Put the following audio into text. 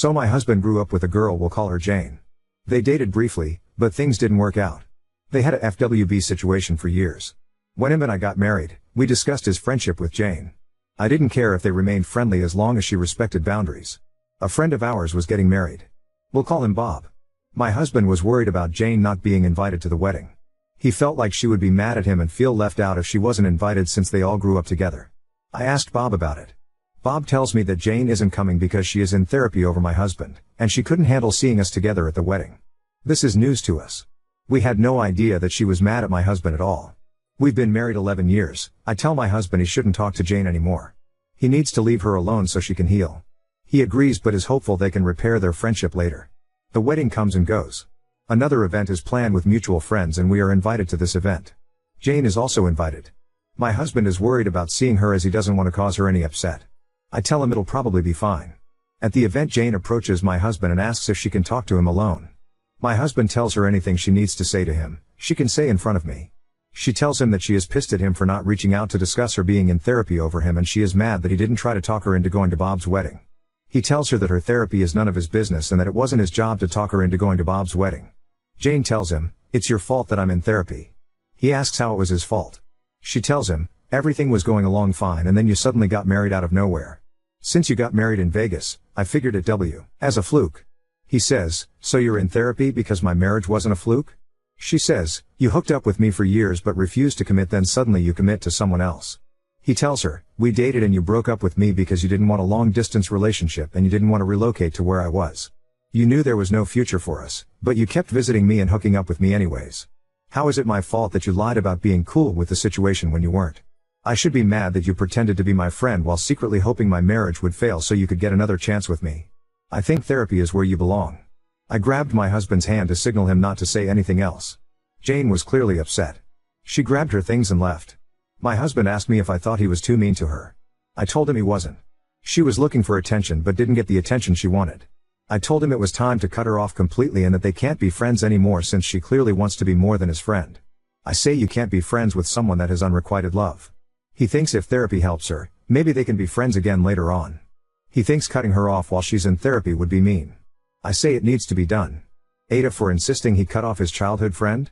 So my husband grew up with a girl, we'll call her Jane. They dated briefly, but things didn't work out. They had a FWB situation for years. When him and I got married, we discussed his friendship with Jane. I didn't care if they remained friendly as long as she respected boundaries. A friend of ours was getting married. We'll call him Bob. My husband was worried about Jane not being invited to the wedding. He felt like she would be mad at him and feel left out if she wasn't invited since they all grew up together. I asked Bob about it. Bob tells me that Jane isn't coming because she is in therapy over my husband, and she couldn't handle seeing us together at the wedding. This is news to us. We had no idea that she was mad at my husband at all. We've been married 11 years, I tell my husband he shouldn't talk to Jane anymore. He needs to leave her alone so she can heal. He agrees but is hopeful they can repair their friendship later. The wedding comes and goes. Another event is planned with mutual friends and we are invited to this event. Jane is also invited. My husband is worried about seeing her as he doesn't want to cause her any upset. I tell him it'll probably be fine. At the event, Jane approaches my husband and asks if she can talk to him alone. My husband tells her anything she needs to say to him, she can say in front of me. She tells him that she is pissed at him for not reaching out to discuss her being in therapy over him, and she is mad that he didn't try to talk her into going to Bob's wedding. He tells her that her therapy is none of his business and that it wasn't his job to talk her into going to Bob's wedding. Jane tells him, "It's your fault that I'm in therapy." He asks how it was his fault. She tells him, "Everything was going along fine and then you suddenly got married out of nowhere. Since you got married in Vegas, I figured it as a fluke." He says, "So you're in therapy because my marriage wasn't a fluke?" She says, "You hooked up with me for years but refused to commit, then suddenly you commit to someone else." He tells her, "We dated and you broke up with me because you didn't want a long-distance relationship and you didn't want to relocate to where I was. You knew there was no future for us, but you kept visiting me and hooking up with me anyways. How is it my fault that you lied about being cool with the situation when you weren't? I should be mad that you pretended to be my friend while secretly hoping my marriage would fail so you could get another chance with me. I think therapy is where you belong." I grabbed my husband's hand to signal him not to say anything else. Jane was clearly upset. She grabbed her things and left. My husband asked me if I thought he was too mean to her. I told him he wasn't. She was looking for attention but didn't get the attention she wanted. I told him it was time to cut her off completely and that they can't be friends anymore since she clearly wants to be more than his friend. I say you can't be friends with someone that has unrequited love. He thinks if therapy helps her, maybe they can be friends again later on. He thinks cutting her off while she's in therapy would be mean. I say it needs to be done. Ada for insisting he cut off his childhood friend?